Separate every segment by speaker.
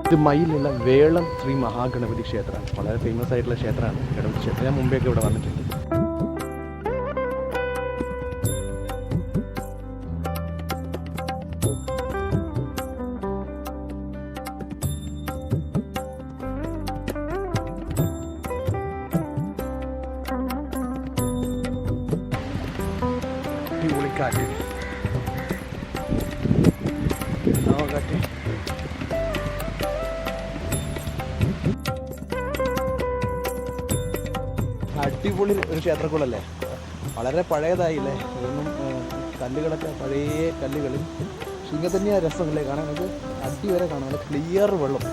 Speaker 1: ഇത് മയിലുള്ള വേളം ശ്രീ മഹാഗണപതി ക്ഷേത്രമാണ്. വളരെ ഫേമസ് ആയിട്ടുള്ള ക്ഷേത്രമാണ് ഗണപതി ക്ഷേത്രം. ഞാൻ മുമ്പേയൊക്കെ ഇവിടെ വന്നിട്ടുണ്ട്. കാറ്റ് കാറ്റ് അടിപൊളി ഒരു ക്ഷേത്രക്കുളല്ലേ, വളരെ പഴയതായില്ലേ. ഇതൊന്നും കല്ലുകളൊക്കെ പഴയ കല്ലുകളിൽ ഇങ്ങനെ തന്നെയാണ് രസമല്ലേ കാണാൻ. നമുക്ക് അടി വരെ കാണാം, നല്ല ക്ലിയർ വെള്ളം.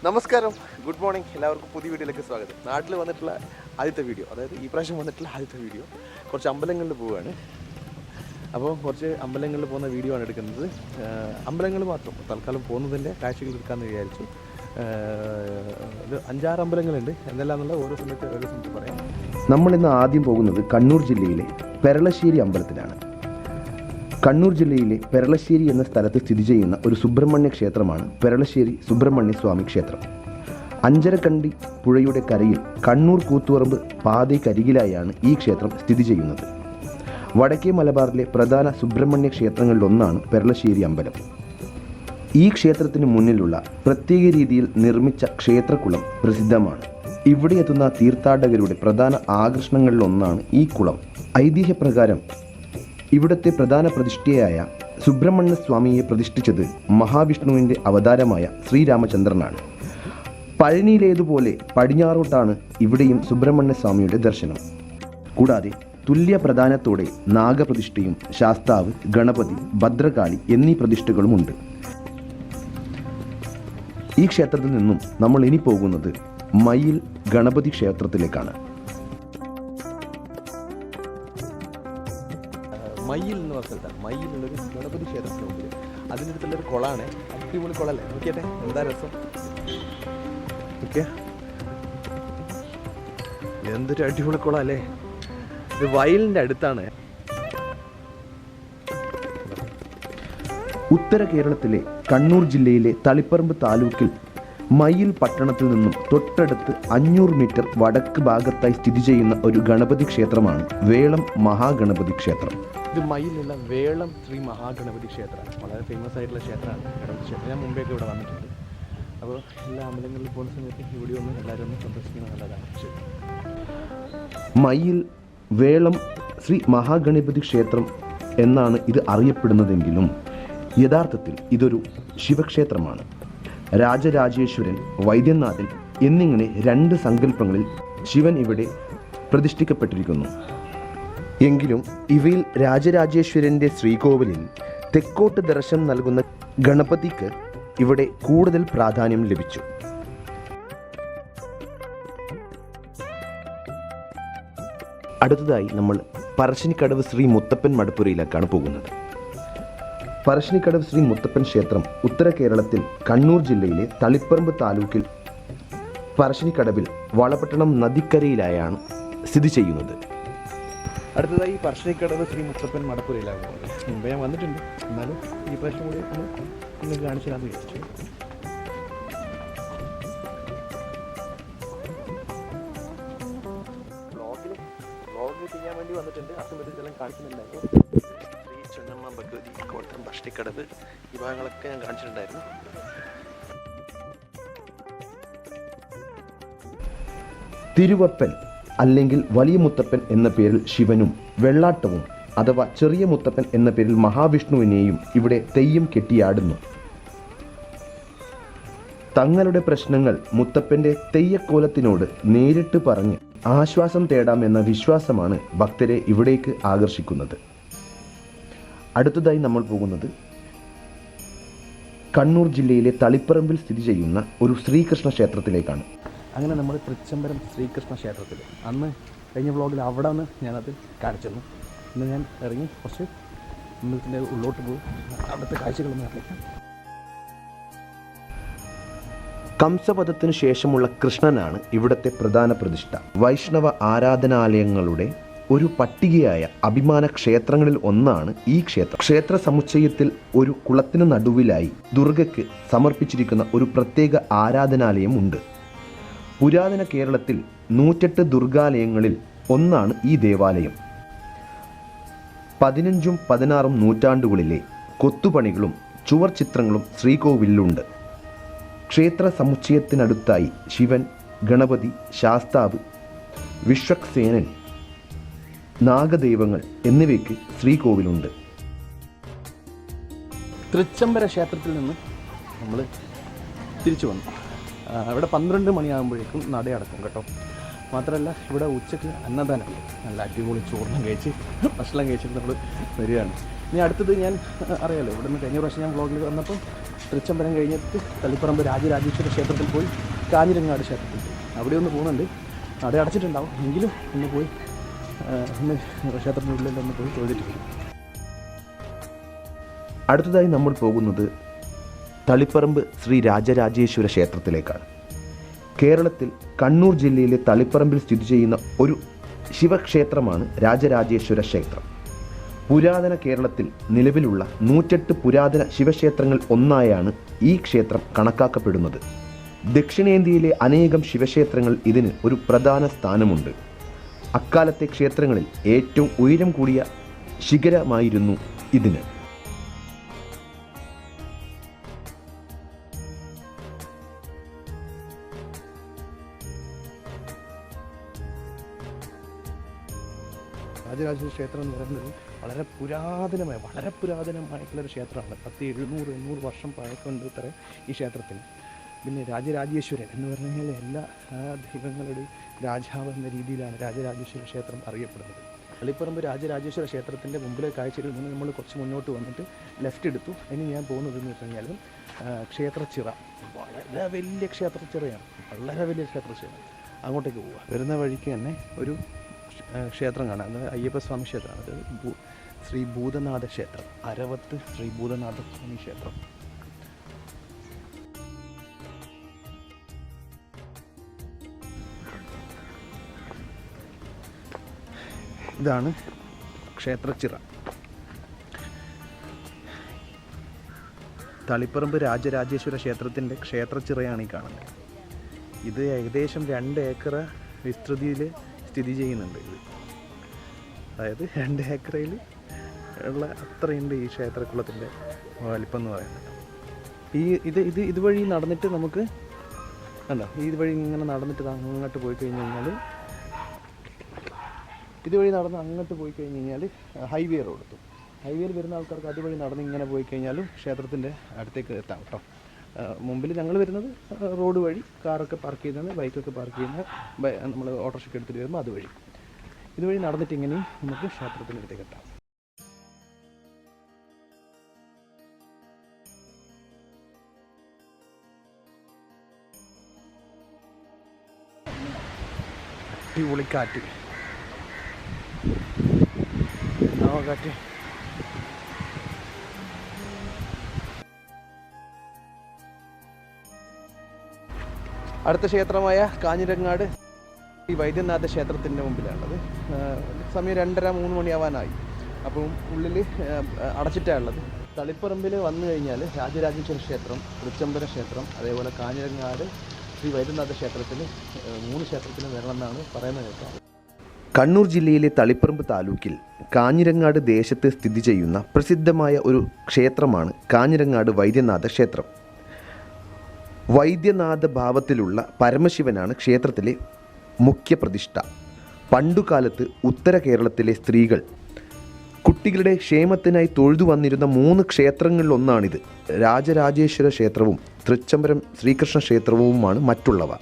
Speaker 1: നമസ്കാരം, ഗുഡ് മോർണിംഗ്. എല്ലാവർക്കും പുതിയ വീഡിയോയിലേക്ക് സ്വാഗതം. നാട്ടിൽ വന്നിട്ടുള്ള ആദ്യത്തെ വീഡിയോ, അതായത് ഈ പ്രാവശ്യം വന്നിട്ടുള്ള ആദ്യത്തെ വീഡിയോ. കുറച്ച് അമ്പലങ്ങളിൽ പോവുകയാണ്. അപ്പോൾ കുറച്ച് അമ്പലങ്ങളിൽ പോകുന്ന വീഡിയോ ആണ് എടുക്കുന്നത്. അമ്പലങ്ങൾ മാത്രം തൽക്കാലം പോകുന്നതിൻ്റെ കാഴ്ചകൾ എടുക്കാമെന്ന് വിചാരിച്ചു. ഇത് 5-6 അമ്പലങ്ങളുണ്ട്. എന്തെല്ലാമെന്നുള്ള ഓരോ സമയത്ത് പറയാം.
Speaker 2: നമ്മളിന്ന് ആദ്യം പോകുന്നത് കണ്ണൂർ ജില്ലയിലെ പെരളശ്ശേരി അമ്പലത്തിലാണ്. കണ്ണൂർ ജില്ലയിലെ പെരളശ്ശേരി എന്ന സ്ഥലത്ത് സ്ഥിതി ചെയ്യുന്ന ഒരു സുബ്രഹ്മണ്യ ക്ഷേത്രമാണ് പെരളശ്ശേരി സുബ്രഹ്മണ്യ സ്വാമി ക്ഷേത്രം. അഞ്ചരക്കണ്ടി പുഴയുടെ കരയിൽ കണ്ണൂർ കൂത്തുപറമ്പ് പാതയ്ക്കരികിലായാണ് ഈ ക്ഷേത്രം സ്ഥിതി ചെയ്യുന്നത്. വടക്കേ മലബാറിലെ പ്രധാന സുബ്രഹ്മണ്യ ക്ഷേത്രങ്ങളിലൊന്നാണ് പെരളശ്ശേരി അമ്പലം. ഈ ക്ഷേത്രത്തിന് മുന്നിലുള്ള പ്രത്യേക രീതിയിൽ നിർമ്മിച്ച ക്ഷേത്രക്കുളം പ്രസിദ്ധമാണ്. ഇവിടെ എത്തുന്ന തീർത്ഥാടകരുടെ പ്രധാന ആകർഷണങ്ങളിലൊന്നാണ് ഈ കുളം. ഐതിഹ്യപ്രകാരം ഇവിടുത്തെ പ്രധാന പ്രതിഷ്ഠയായ സുബ്രഹ്മണ്യ സ്വാമിയെ പ്രതിഷ്ഠിച്ചത് മഹാവിഷ്ണുവിൻ്റെ അവതാരമായ ശ്രീരാമചന്ദ്രനാണ്. പഴനിയിലേതുപോലെ പടിഞ്ഞാറോട്ടാണ് ഇവിടെയും സുബ്രഹ്മണ്യ സ്വാമിയുടെ ദർശനം. കൂടാതെ തുല്യ പ്രധാനത്തോടെ നാഗപ്രതിഷ്ഠയും ശാസ്താവ്, ഗണപതി, ഭദ്രകാളി എന്നീ പ്രതിഷ്ഠകളുമുണ്ട്. ഈ ക്ഷേത്രത്തിൽ നിന്നും നമ്മൾ ഇനി പോകുന്നത് മയിൽ ഗണപതി ക്ഷേത്രത്തിലേക്കാണ്.
Speaker 1: മയിൽ എന്ന് പറഞ്ഞ സ്ഥലത്താണ്. മയിലുള്ളൊരു ഗണപതി ക്ഷേത്രത്തിന് മുമ്പിൽ അതിനടുത്തുള്ളൊരു കുളമാണ്. അടിപൊളി കുളമല്ലേ, നോക്കിയട്ടെ എന്താ രസം. ഓക്കെ, എന്തൊരു അടിപൊളി കുളം അല്ലേ. ഇത് വയലിൻ്റെ അടുത്താണ്.
Speaker 2: ഉത്തര കേരളത്തിലെ കണ്ണൂർ ജില്ലയിലെ തളിപ്പറമ്പ് താലൂക്കിൽ മയിൽ പട്ടണത്തിൽ നിന്നും തൊട്ടടുത്ത് 500 മീറ്റർ വടക്ക് ഭാഗത്തായി സ്ഥിതി ചെയ്യുന്ന ഒരു ഗണപതി ക്ഷേത്രമാണ് വേളം മഹാഗണപതി ക്ഷേത്രം.
Speaker 1: ഇത് മയിലുള്ള വേളം ശ്രീ മഹാഗണപതി ക്ഷേത്രമാണ്. വളരെ ഫേമസ് ആയിട്ടുള്ള ക്ഷേത്രമാണ് ഗണപതി ക്ഷേത്രം. ഞാൻ മുമ്പേയൊക്കെ ഇവിടെ വന്നിട്ടുണ്ട്. അപ്പോൾ എല്ലാ അമ്പലങ്ങളിൽ പോകുന്ന സമയത്ത് ഇവിടെ ഒന്ന് എല്ലാവരും ഒന്ന് സന്ദർശിക്കുന്നത് നല്ലതാണ്.
Speaker 2: മയിൽ വേളം ശ്രീ മഹാഗണപതി ക്ഷേത്രം എന്നാണ് ഇത് അറിയപ്പെടുന്നതെങ്കിലും യഥാർത്ഥത്തിൽ ഇതൊരു ശിവക്ഷേത്രമാണ്. രാജരാജേശ്വരൻ, വൈദ്യനാഥൻ എന്നിങ്ങനെ 2 സങ്കല്പങ്ങളിൽ ശിവൻ ഇവിടെ പ്രതിഷ്ഠിക്കപ്പെട്ടിരിക്കുന്നു. എങ്കിലും ഇവയിൽ രാജരാജേശ്വരൻ്റെ ശ്രീകോവിലിൽ തെക്കോട്ട് ദർശനം നൽകുന്ന ഗണപതിക്ക് ഇവിടെ കൂടുതൽ പ്രാധാന്യം ലഭിച്ചു. അടുത്തതായി നമ്മൾ പറശ്ശിനിക്കടവ് ശ്രീ മുത്തപ്പൻ മടപ്പുരയിലേക്കാണ് പോകുന്നത്. പറശ്ശിനിക്കടവ് ശ്രീ മുത്തപ്പൻ ക്ഷേത്രം ഉത്തര കേരളത്തിൽ കണ്ണൂർ ജില്ലയിലെ തളിപ്പറമ്പ് താലൂക്കിൽ പറശ്ശിനിക്കടവിൽ വളപട്ടണം നദിക്കരയിലായാണ് സ്ഥിതി ചെയ്യുന്നത്.
Speaker 1: അടുത്തതായി പറശ്ശിനിക്കടവ് ശ്രീ മുത്തപ്പൻ മടപ്പുരയിലാണ് പോകുന്നത്. മുമ്പേ ഞാൻ വന്നിട്ടുണ്ട്, എന്നാലും ഈ പ്രാവശ്യം കൂടി ഒന്ന് കാണിച്ചു തരാമെന്ന് വിചാരിച്ചു. വ്ളോഗ് ചെയ്യാൻ വേണ്ടി വന്നിട്ടുണ്ട്. ആ സമയത്ത് ഇതെല്ലാം കാണിക്കുന്നുണ്ടായിരുന്നു. ശ്രീ ചെന്നമ്മ ഭഗവതി കോട്ടയം പറശ്ശിനിക്കടവ് ഈ ഭാഗങ്ങളൊക്കെ ഞാൻ കാണിച്ചിട്ടുണ്ടായിരുന്നു.
Speaker 2: തിരുവപ്പൻ അല്ലെങ്കിൽ വലിയ മുത്തപ്പൻ എന്ന പേരിൽ ശിവനും വെള്ളാട്ടവും അഥവാ ചെറിയ മുത്തപ്പൻ എന്ന പേരിൽ മഹാവിഷ്ണുവിനെയും ഇവിടെ തെയ്യം കെട്ടിയാടുന്നു. തങ്ങളുടെ പ്രശ്നങ്ങൾ മുത്തപ്പൻ്റെ തെയ്യക്കോലത്തിനോട് നേരിട്ട് പറഞ്ഞ് ആശ്വാസം തേടാമെന്ന വിശ്വാസമാണ് ഭക്തരെ ഇവിടേക്ക് ആകർഷിക്കുന്നത്. അടുത്തതായി നമ്മൾ പോകുന്നത് കണ്ണൂർ ജില്ലയിലെ തളിപ്പറമ്പിൽ സ്ഥിതി ചെയ്യുന്ന ഒരു ശ്രീകൃഷ്ണ ക്ഷേത്രത്തിലേക്കാണ്.
Speaker 1: അങ്ങനെ നമ്മൾ തൃച്ചംബരം ശ്രീകൃഷ്ണ ക്ഷേത്രത്തിൽ അന്ന് കഴിഞ്ഞ വ്ളോഗിൽ അവിടെ നിന്ന് ഞാനത് കാണിച്ചിരുന്നു. ഇന്ന് ഞാൻ ഇറങ്ങി കുറച്ച് അമ്പലത്തിൻ്റെ ഉള്ളോട്ട് പോയി അവിടുത്തെ കാഴ്ചകളൊന്നും അറിയിക്കാം.
Speaker 2: കംസവധത്തിനു ശേഷമുള്ള കൃഷ്ണനാണ് ഇവിടുത്തെ പ്രധാന പ്രതിഷ്ഠ. വൈഷ്ണവ ആരാധനാലയങ്ങളുടെ ഒരു പട്ടികയായ അഭിമാന ക്ഷേത്രങ്ങളിൽ ഒന്നാണ് ഈ ക്ഷേത്രം. ക്ഷേത്ര സമുച്ചയത്തിൽ ഒരു കുളത്തിനു നടുവിലായി ദുർഗയ്ക്ക് സമർപ്പിച്ചിരിക്കുന്ന ഒരു പ്രത്യേക ആരാധനാലയം ഉണ്ട്. പുരാതന കേരളത്തിൽ 108 ദുർഗാലയങ്ങളിൽ ഒന്നാണ് ഈ ദേവാലയം. 15ഉം 16ഉം നൂറ്റാണ്ടുകളിലെ കൊത്തുപണികളും ചുവർ ചിത്രങ്ങളും ശ്രീകോവിലുണ്ട്. ക്ഷേത്ര സമുച്ചയത്തിനടുത്തായി ശിവൻ, ഗണപതി, ശാസ്താവ്, വിശ്വക്സേനൻ, നാഗദൈവങ്ങൾ എന്നിവയ്ക്ക് ശ്രീകോവിലുണ്ട്.
Speaker 1: തൃച്ചംബര ക്ഷേത്രത്തിൽ നിന്ന് നമ്മൾ തിരിച്ചു വന്നു. ഇവിടെ 12 മണിയാകുമ്പോഴേക്കും നട അടക്കും കേട്ടോ. മാത്രമല്ല ഇവിടെ ഉച്ചയ്ക്ക് അന്നദാനമുണ്ട്. നല്ല അടിപൊളി ചോറിനും കഴിച്ച് ഭക്ഷണം കഴിച്ചിട്ട് നമ്മൾ വരികയാണ്. ഇനി അടുത്തത് ഞാൻ അറിയാലോ, ഇവിടെ നിന്ന് കഴിഞ്ഞ പ്രാവശ്യം ഞാൻ വ്ളോഗിൽ വന്നപ്പോൾ തൃച്ചംബരം കഴിഞ്ഞിട്ട് തളിപ്പറമ്പ് രാജരാജേശ്വര ക്ഷേത്രത്തിൽ പോയി കാഞ്ഞിരങ്ങാട് ക്ഷേത്രത്തിൽ പോയി അവിടെ ഒന്ന് പോകുന്നുണ്ട്. നട അടച്ചിട്ടുണ്ടാവും, എങ്കിലും ഒന്ന് പോയി ഒന്ന് ക്ഷേത്രത്തിനുള്ളിൽ ഒന്ന് പോയി തൊഴുതിട്ട് വരും.
Speaker 2: അടുത്തതായി നമ്മൾ പോകുന്നത് തളിപ്പറമ്പ് ശ്രീ രാജരാജേശ്വര ക്ഷേത്രത്തിലേക്കാണ്. കേരളത്തിൽ കണ്ണൂർ ജില്ലയിലെ തളിപ്പറമ്പിൽ സ്ഥിതി ചെയ്യുന്ന ഒരു ശിവക്ഷേത്രമാണ് രാജരാജേശ്വര ക്ഷേത്രം. പുരാതന കേരളത്തിൽ നിലവിലുള്ള 108 പുരാതന ശിവക്ഷേത്രങ്ങൾ ഒന്നായാണ് ഈ ക്ഷേത്രം കണക്കാക്കപ്പെടുന്നത്. ദക്ഷിണേന്ത്യയിലെ അനേകം ശിവക്ഷേത്രങ്ങൾ ഇതിന് ഒരു പ്രധാന സ്ഥാനമുണ്ട്. അക്കാലത്തെ ക്ഷേത്രങ്ങളിൽ ഏറ്റവും ഉയരം കൂടിയ ശിഖരമായിരുന്നു ഇതിന്.
Speaker 1: രാജരാജേശ്വര ക്ഷേത്രം എന്ന് പറയുന്നത് വളരെ പുരാതനമായിട്ടുള്ളൊരു ക്ഷേത്രമാണ്. 700-800 വർഷം പഴക്കമുണ്ട് ഇത്ര ഈ ക്ഷേത്രത്തിന്. പിന്നെ രാജരാജേശ്വരൻ എന്ന് പറഞ്ഞു കഴിഞ്ഞാൽ എല്ലാ ദൈവങ്ങളുടെയും രാജാവ് എന്ന രീതിയിലാണ് രാജരാജേശ്വര ക്ഷേത്രം അറിയപ്പെടുന്നത്. തളിപ്പറമ്പ് രാജരാജേശ്വര ക്ഷേത്രത്തിൻ്റെ മുമ്പിലെ കാഴ്ചയിൽ നിന്ന് നമ്മൾ കുറച്ച് മുന്നോട്ട് വന്നിട്ട് ലെഫ്റ്റ് എടുത്തു. അതിന് ഞാൻ പോകുന്നതെന്ന് വെച്ച് കഴിഞ്ഞാൽ ക്ഷേത്രച്ചിറ, വളരെ വലിയ ക്ഷേത്രച്ചിറയാണ്, വളരെ വലിയ ക്ഷേത്രച്ചിറ. അങ്ങോട്ടേക്ക് പോവുക. വരുന്ന വഴിക്ക് തന്നെ ഒരു ക്ഷേത്രം കാണാം. അത് അയ്യപ്പസ്വാമി ക്ഷേത്രമാണ്. അത് ശ്രീ ഭൂതനാഥ ക്ഷേത്രം, അരവത്ത് ശ്രീ ഭൂതനാഥ സ്വാമി ക്ഷേത്രം. ഇതാണ് ക്ഷേത്രച്ചിറ. തളിപ്പറമ്പ് രാജരാജേശ്വര ക്ഷേത്രത്തിൻ്റെ ക്ഷേത്രച്ചിറയാണ് ഈ കാണുന്നത്. ഇത് ഏകദേശം 2 ഏക്കർ വിസ്തൃതിയിൽ സ്ഥിതി ചെയ്യുന്നുണ്ട്. ഇത് അതായത് 2 ഏക്കറയിൽ ഉള്ള അത്രയുണ്ട് ഈ ക്ഷേത്രക്കുളത്തിൻ്റെ വലിപ്പം എന്ന് പറയുന്നത്. ഇതുവഴി നടന്നിട്ട് നമുക്ക് കണ്ടോ, ഇതുവഴി ഇങ്ങനെ നടന്നിട്ട് അങ്ങോട്ട് പോയി കഴിഞ്ഞ് കഴിഞ്ഞാൽ, ഇതുവഴി നടന്ന് അങ്ങോട്ട് പോയി കഴിഞ്ഞ് കഴിഞ്ഞാൽ ഹൈവേ റോഡ് എത്തും. ഹൈവേയിൽ വരുന്ന ആൾക്കാർക്ക് അതുവഴി നടന്ന് ഇങ്ങനെ പോയി കഴിഞ്ഞാലും ക്ഷേത്രത്തിൻ്റെ അടുത്തേക്ക് എത്താം കേട്ടോ. മുമ്പിൽ ഞങ്ങൾ വരുന്നത് റോഡ് വഴി, കാറൊക്കെ പാർക്ക് ചെയ്യുന്നത്, ബൈക്കൊക്കെ പാർക്ക് ചെയ്യുന്ന, നമ്മൾ ഓട്ടോറിക്ഷയ്ക്ക് എടുത്തിട്ട് വരുമ്പോൾ അതുവഴി, ഇതുവഴി നടന്നിട്ട് ഇങ്ങനെയും നമുക്ക് ക്ഷേത്രത്തിൻ്റെ അടുത്തേക്ക് എത്താം. അടിപൊളിക്കാറ്റ്, കാറ്റ്. അടുത്ത ക്ഷേത്രമായ കാഞ്ഞിരങ്ങാട് ഈ വൈദ്യനാഥ ക്ഷേത്രത്തിൻ്റെ മുമ്പിലാണുള്ളത്. സമയം 2:30-3 മണിയാവാനായി. അപ്പം ഉള്ളിൽ അടച്ചിട്ടാണുള്ളത്. തളിപ്പറമ്പിൽ വന്നു കഴിഞ്ഞാൽ രാജരാജേശ്വര ക്ഷേത്രം, തൃച്ചംബര ക്ഷേത്രം, അതേപോലെ കാഞ്ഞിരങ്ങാട് ശ്രീ വൈദ്യനാഥ ക്ഷേത്രത്തിൽ 3 ക്ഷേത്രത്തിലും വരണമെന്നാണ് പറയുന്നത് കേട്ടോ.
Speaker 2: കണ്ണൂർ ജില്ലയിലെ തളിപ്പറമ്പ് താലൂക്കിൽ കാഞ്ഞിരങ്ങാട് ദേശത്ത് സ്ഥിതി ചെയ്യുന്ന പ്രസിദ്ധമായ ഒരു ക്ഷേത്രമാണ് കാഞ്ഞിരങ്ങാട് വൈദ്യനാഥ ക്ഷേത്രം. വൈദ്യനാഥ ഭാവത്തിലുള്ള പരമശിവനാണ് ക്ഷേത്രത്തിലെ മുഖ്യ പ്രതിഷ്ഠ. പണ്ടുകാലത്ത് ഉത്തര കേരളത്തിലെ സ്ത്രീകൾ കുട്ടികളുടെ ക്ഷേമത്തിനായി തൊഴുതു വന്നിരുന്ന 3 ക്ഷേത്രങ്ങളിലൊന്നാണിത്. രാജരാജേശ്വര ക്ഷേത്രവും തൃച്ചംബരം ശ്രീകൃഷ്ണ ക്ഷേത്രവുമാണ് മറ്റുള്ളവ.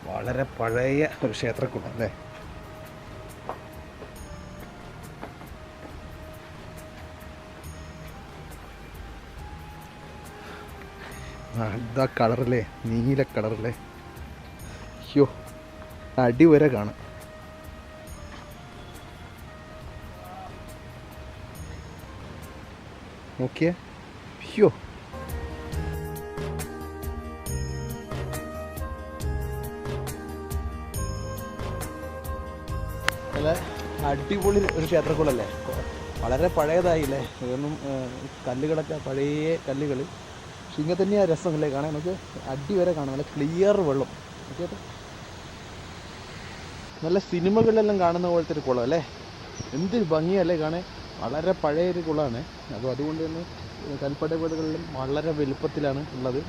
Speaker 1: വളരെ പഴയ ഒരു ക്ഷേത്രക്കുളം അല്ലേ. ഇതാ കളറല്ലേ, നീല കളറല്ലേ, അയ്യോ അടി വരെ കാണാം. നോക്കിയേ, അയ്യോ നല്ല അടിപൊളി ഒരു ക്ഷേത്രക്കുളല്ലേ, വളരെ പഴയതായില്ലേ, ഇതൊന്നും കല്ലുകളൊക്കെ പഴയ കല്ലുകൾ. പക്ഷെ ഇങ്ങനെ തന്നെയാണ് രസമല്ലേ കാണാൻ, നമുക്ക് അടി വരെ കാണാം, നല്ല ക്ലിയർ വെള്ളം. ഓക്കെ, നല്ല സിനിമകളിലെല്ലാം കാണുന്ന പോലത്തെ ഒരു കുളം അല്ലേ, എന്ത് ഭംഗിയല്ലേ കാണാൻ, വളരെ പഴയൊരു കുളമാണ്. അപ്പോൾ അതുകൊണ്ട് തന്നെ കൽപ്പടവുകളിലും വളരെ വലുപ്പത്തിലാണ് ഉള്ളത്.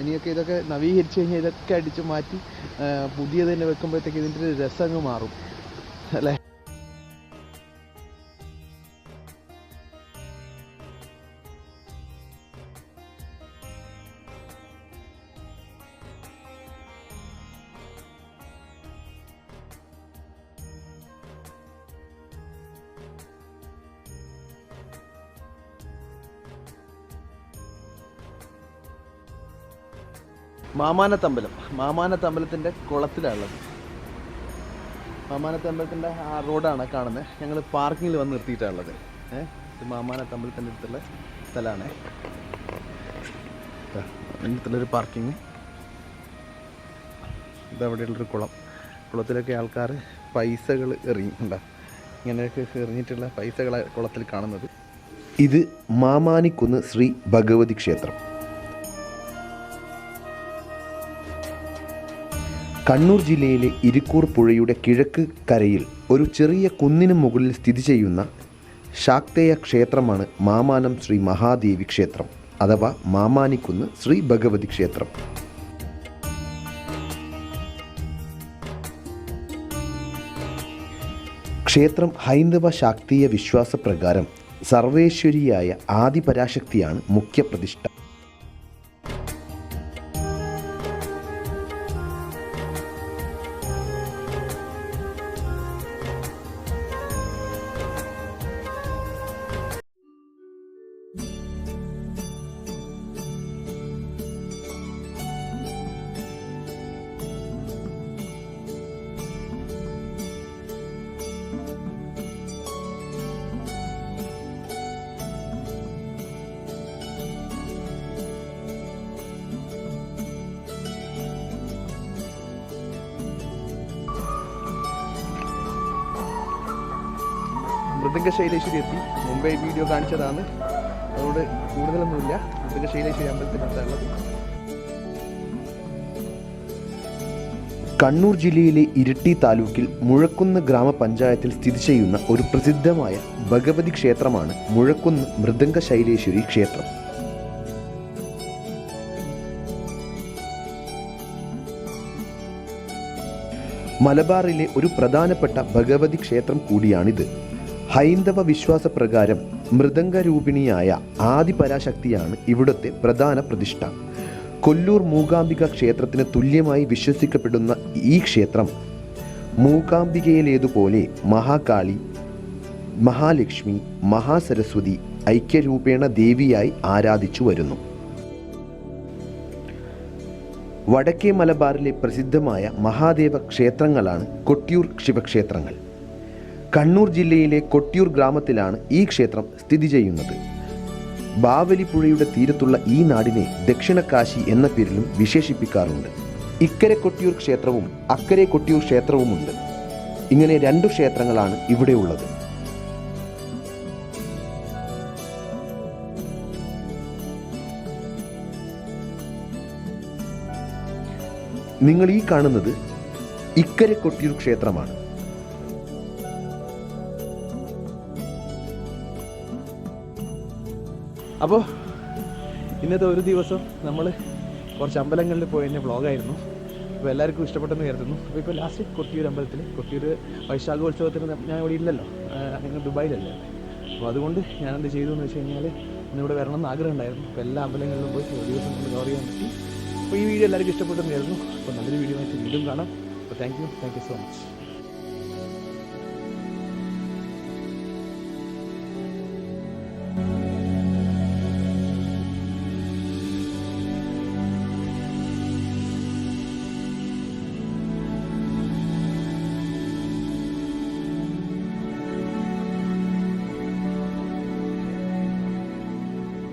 Speaker 1: ഇനിയൊക്കെ ഇതൊക്കെ നവീകരിച്ച് കഴിഞ്ഞാൽ ഇതൊക്കെ അടിച്ചു മാറ്റി പുതിയത് തന്നെ വെക്കുമ്പോഴത്തേക്ക് ഇതിൻ്റെ ഒരു രസം അങ്ങ് മാറും അല്ലേ. മാമാനത്തമ്പലത്തിൻ്റെ കുളത്തിലാണുള്ളത്. മാമാനത്തമ്പലത്തിൻ്റെ ആ റോഡാണ് കാണുന്നത്. ഞങ്ങൾ പാർക്കിങ്ങിൽ വന്ന് നിർത്തിയിട്ടാണുള്ളത്. ഇത് മാമാനത്തമ്പലത്തിൻ്റെ അടുത്തുള്ള സ്ഥലമാണ്. അതിൻ്റെ അടുത്തുള്ളൊരു പാർക്കിങ്. ഇതവിടെയുള്ളൊരു കുളം. കുളത്തിലൊക്കെ ആൾക്കാർ പൈസകൾ എറിയുന്നുണ്ടോ, ഇങ്ങനെയൊക്കെ എറിഞ്ഞിട്ടുള്ള പൈസകളെ കുളത്തിൽ കാണുന്നത്.
Speaker 2: ഇത് മാമാനിക്കുന്ന് ശ്രീ ഭഗവതി ക്ഷേത്രം. കണ്ണൂർ ജില്ലയിലെ ഇരിക്കൂർ പുഴയുടെ കിഴക്ക് കരയിൽ ഒരു ചെറിയ കുന്നിന് മുകളിൽ സ്ഥിതി ചെയ്യുന്ന ശാക്തേയ ക്ഷേത്രമാണ് മാമാനം ശ്രീ മഹാദേവി ക്ഷേത്രം അഥവാ മാമാനിക്കുന്ന് ശ്രീ ഭഗവതി ക്ഷേത്രം. ക്ഷേത്രം ഹൈന്ദവ ശാക്തീയ വിശ്വാസപ്രകാരം സർവേശ്വരിയായ ആദിപരാശക്തിയാണ് മുഖ്യപ്രതിഷ്ഠ.
Speaker 1: മൃദംഗ ശൈലേശ്വരി എത്തി. മുമ്പേ വീഡിയോ കാണിച്ചതാണ്, അതുകൊണ്ട് കൂടുതലൊന്നുമില്ല. മൃദംഗ ശൈലേശ്വരി അമ്പലത്തിനടുത്തുള്ളത്.
Speaker 2: കണ്ണൂർ ജില്ലയിലെ ഇരിട്ടി താലൂക്കിൽ മുഴക്കുന്ന് ഗ്രാമപഞ്ചായത്തിൽ സ്ഥിതി ചെയ്യുന്ന ഒരു പ്രസിദ്ധമായ ഭഗവതി ക്ഷേത്രമാണ് മുഴക്കുന്ന് മൃദംഗ ശൈലേശ്വരി ക്ഷേത്രം. മലബാറിലെ ഒരു പ്രധാനപ്പെട്ട ഭഗവതി ക്ഷേത്രം കൂടിയാണിത്. ഹൈന്ദവ വിശ്വാസപ്രകാരം മൃദംഗരൂപിണിയായ ആദിപരാശക്തിയാണ് ഇവിടുത്തെ പ്രധാന പ്രതിഷ്ഠ. കൊല്ലൂർ മൂകാംബിക ക്ഷേത്രത്തിന് തുല്യമായി വിശ്വസിക്കപ്പെടുന്ന ഈ ക്ഷേത്രം മൂകാംബികയിലേതുപോലെ മഹാകാളി, മഹാലക്ഷ്മി, മഹാസരസ്വതി ഐക്യരൂപേണ ദേവിയായി ആരാധിച്ചു വരുന്നു. വടക്കേ മലബാറിലെ പ്രസിദ്ധമായ മഹാദേവ ക്ഷേത്രങ്ങളാണ് കൊട്ടിയൂർ ശിവക്ഷേത്രങ്ങൾ. കണ്ണൂർ ജില്ലയിലെ കൊട്ടിയൂർ ഗ്രാമത്തിലാണ് ഈ ക്ഷേത്രം സ്ഥിതി ചെയ്യുന്നത്. ബാവലിപ്പുഴയുടെ തീരത്തുള്ള ഈ നാടിനെ ദക്ഷിണകാശി എന്ന പേരിലും വിശേഷിപ്പിക്കാറുണ്ട്. ഇക്കരെ കൊട്ടിയൂർ ക്ഷേത്രവും അക്കരെ കൊട്ടിയൂർ ക്ഷേത്രവുമുണ്ട്. ഇങ്ങനെ 2 ക്ഷേത്രങ്ങളാണ് ഇവിടെയുള്ളത്. നിങ്ങൾ ഈ കാണുന്നത് ഇക്കരെ കൊട്ടിയൂർ ക്ഷേത്രമാണ്.
Speaker 1: അപ്പോൾ ഇന്നത്തെ ഒരു ദിവസം നമ്മൾ കുറച്ച് അമ്പലങ്ങളിൽ പോയതിൻ്റെ വ്ളോഗായിരുന്നു. അപ്പോൾ എല്ലാവർക്കും ഇഷ്ടപ്പെട്ടെന്ന് കരുതുന്നു. അപ്പോൾ ഇപ്പോൾ ലാസ്റ്റ് കൊട്ടിയൂർ അമ്പലത്തിൽ, കൊട്ടിയൂർ വൈശാഖോത്സവത്തിന് ഞാൻ ഇവിടെ ഇല്ലല്ലോ, ഞങ്ങൾ ദുബായിലല്ലേ. അപ്പോൾ അതുകൊണ്ട് ഞാനെന്ത് ചെയ്തു എന്ന് വെച്ച് കഴിഞ്ഞാൽ ഇന്നിവിടെ വരണം എന്ന് ആഗ്രഹം ഉണ്ടായിരുന്നു. അപ്പോൾ എല്ലാ അമ്പലങ്ങളിലും പോയി ഒരു ദിവസം കൊണ്ട് കവർ ചെയ്യാൻ പറ്റി. അപ്പോൾ ഈ വീഡിയോ എല്ലാവർക്കും ഇഷ്ടപ്പെട്ടെന്ന് കരുതുന്നു. അപ്പോൾ നല്ലൊരു വീഡിയോ ആയിട്ട് വീണ്ടും കാണാം. അപ്പോൾ താങ്ക് യു സോ മച്ച്.